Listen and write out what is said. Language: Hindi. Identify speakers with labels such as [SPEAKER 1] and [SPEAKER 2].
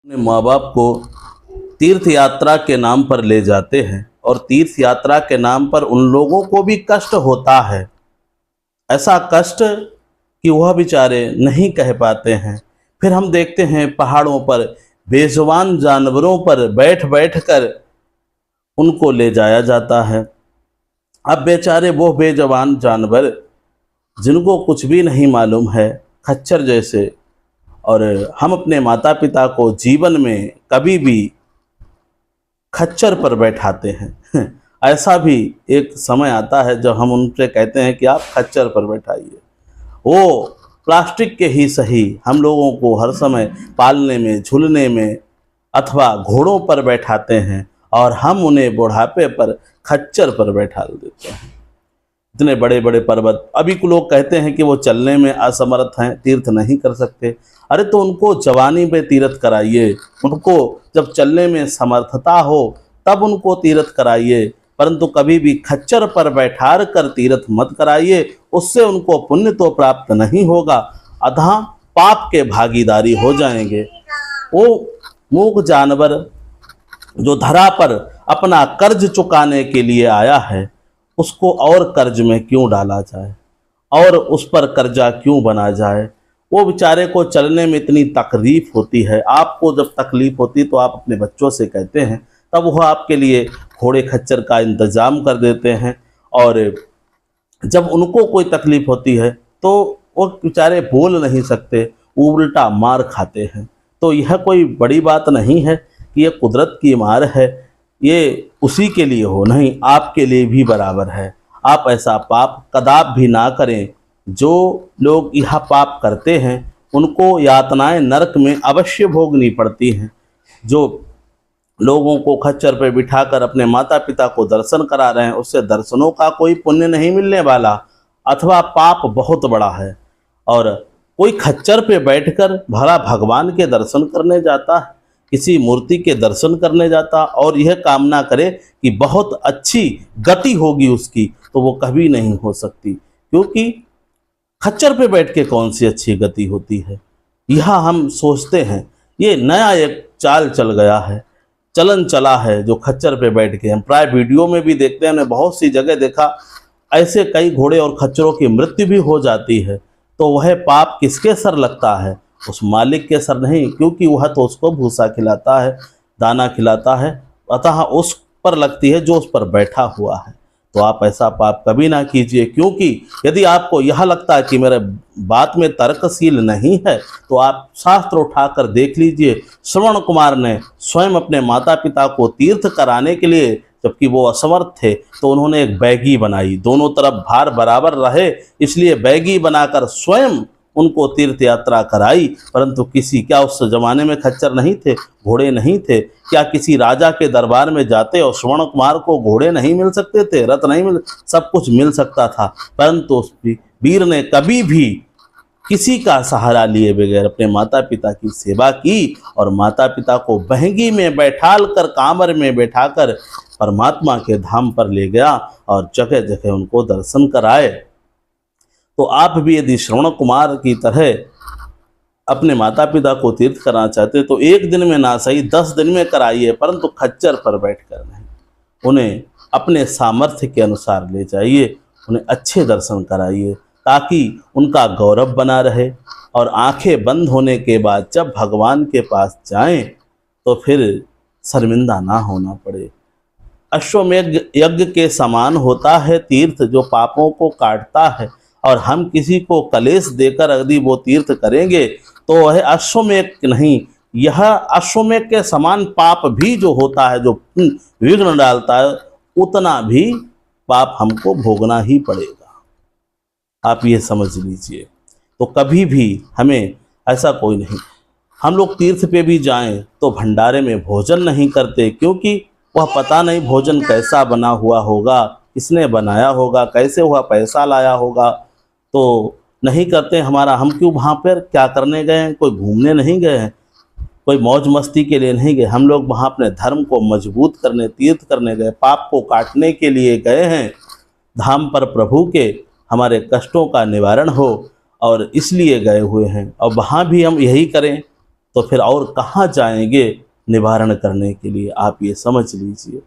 [SPEAKER 1] अपने माँ बाप को तीर्थ यात्रा के नाम पर ले जाते हैं और तीर्थ यात्रा के नाम पर उन लोगों को भी कष्ट होता है। ऐसा कष्ट कि वह बेचारे नहीं कह पाते हैं। फिर हम देखते हैं पहाड़ों पर बेजुबान जानवरों पर बैठ बैठ कर उनको ले जाया जाता है। अब बेचारे वो बेजुबान जानवर जिनको कुछ भी नहीं मालूम है, खच्चर जैसे, और हम अपने माता पिता को जीवन में कभी भी खच्चर पर बैठाते हैं। ऐसा भी एक समय आता है जब हम उनसे कहते हैं कि आप खच्चर पर बैठाइए। वो प्लास्टिक के ही सही हम लोगों को हर समय पालने में, झूलने में अथवा घोड़ों पर बैठाते हैं और हम उन्हें बुढ़ापे पर खच्चर पर बैठा देते हैं। इतने बड़े बड़े पर्वत, अभी को लोग कहते हैं कि वो चलने में असमर्थ हैं, तीर्थ नहीं कर सकते। अरे तो उनको जवानी में तीर्थ कराइए, उनको जब चलने में समर्थता हो तब उनको तीर्थ कराइए, परंतु कभी भी खच्चर पर बैठार कर तीर्थ मत कराइए। उससे उनको पुण्य तो प्राप्त नहीं होगा, अतः पाप के भागीदारी हो जाएंगे। वो मूक जानवर जो धरा पर अपना कर्ज चुकाने के लिए आया है, उसको और कर्ज में क्यों डाला जाए और उस पर कर्जा क्यों बना जाए। वो बेचारे को चलने में इतनी तकलीफ होती है। आपको जब तकलीफ होती तो आप अपने बच्चों से कहते हैं, तब वह आपके लिए घोड़े खच्चर का इंतजाम कर देते हैं, और जब उनको कोई तकलीफ होती है तो वो बेचारे बोल नहीं सकते, उल्टा मार खाते हैं। तो यह कोई बड़ी बात नहीं है कि यह कुदरत की मार है, ये उसी के लिए हो, नहीं आपके लिए भी बराबर है। आप ऐसा पाप कदाप भी ना करें। जो लोग यह पाप करते हैं उनको यातनाएं नरक में अवश्य भोगनी पड़ती हैं। जो लोगों को खच्चर पर बिठाकर अपने माता पिता को दर्शन करा रहे हैं, उससे दर्शनों का कोई पुण्य नहीं मिलने वाला, अथवा पाप बहुत बड़ा है। और कोई खच्चर पे बैठकर भला भगवान के दर्शन करने जाता है, किसी मूर्ति के दर्शन करने जाता और यह कामना करे कि बहुत अच्छी गति होगी उसकी, तो वो कभी नहीं हो सकती, क्योंकि खच्चर पे बैठ के कौन सी अच्छी गति होती है। यह हम सोचते हैं, ये नया एक चाल चल गया है, चलन चला है, जो खच्चर पे बैठ के हम प्राय वीडियो में भी देखते हैं। हमने बहुत सी जगह देखा, ऐसे कई घोड़े और खच्चरों की मृत्यु भी हो जाती है। तो वह पाप किसके सर लगता है? उस मालिक के सर नहीं, क्योंकि वह तो उसको भूसा खिलाता है, दाना खिलाता है, अतः उस पर लगती है जो उस पर बैठा हुआ है। तो आप ऐसा पाप कभी ना कीजिए, क्योंकि यदि आपको यह लगता है कि मेरे बात में तर्कशील नहीं है, तो आप शास्त्र उठाकर देख लीजिए। श्रवण कुमार ने स्वयं अपने माता पिता को तीर्थ कराने के लिए, जबकि वो असमर्थ थे, तो उन्होंने एक बैगी बनाई, दोनों तरफ भार बराबर रहे, इसलिए बैगी बनाकर स्वयं उनको तीर्थ यात्रा कराई। परंतु किसी, क्या उस जमाने में खच्चर नहीं थे, घोड़े नहीं थे? क्या किसी राजा के दरबार में जाते और श्रवण कुमार को घोड़े नहीं मिल सकते थे, रथ नहीं मिल, सब कुछ मिल सकता था, परंतु उस वीर ने कभी भी किसी का सहारा लिए बगैर अपने माता पिता की सेवा की और माता पिता को बहंगी में बैठाल कर, कांवर में बैठाकर परमात्मा के धाम पर ले गया और जगह जगह उनको दर्शन कराए। तो आप भी यदि श्रवण कुमार की तरह अपने माता पिता को तीर्थ कराना चाहते तो एक दिन में ना सही 10 दिन में कराइए, परंतु खच्चर पर बैठकर नहीं। उन्हें अपने सामर्थ्य के अनुसार ले जाइए, उन्हें अच्छे दर्शन कराइए, ताकि उनका गौरव बना रहे, और आंखें बंद होने के बाद जब भगवान के पास जाएं तो फिर शर्मिंदा ना होना पड़े। अश्वमेध यज्ञ के समान होता है तीर्थ, जो पापों को काटता है, और हम किसी को कलेश देकर यदि वो तीर्थ करेंगे तो वह अश्वमेध नहीं, यह अश्वमेध के समान पाप भी जो होता है, जो विघ्न डालता है, उतना भी पाप हमको भोगना ही पड़ेगा। आप ये समझ लीजिए। तो कभी भी हमें ऐसा कोई नहीं, हम लोग तीर्थ पे भी जाएं तो भंडारे में भोजन नहीं करते, क्योंकि वह पता नहीं भोजन कैसा बना हुआ होगा, किसने बनाया होगा, कैसे हुआ, पैसा लाया होगा, तो नहीं करते। हम क्यों वहाँ पर क्या करने गए हैं? कोई घूमने नहीं गए हैं, कोई मौज मस्ती के लिए नहीं गए। हम लोग वहाँ अपने धर्म को मजबूत करने, तीर्थ करने गए, पाप को काटने के लिए गए हैं धाम पर, प्रभु के हमारे कष्टों का निवारण हो, और इसलिए गए हुए हैं। और वहाँ भी हम यही करें तो फिर और कहाँ जाएंगे निवारण करने के लिए, आप ये समझ लीजिए।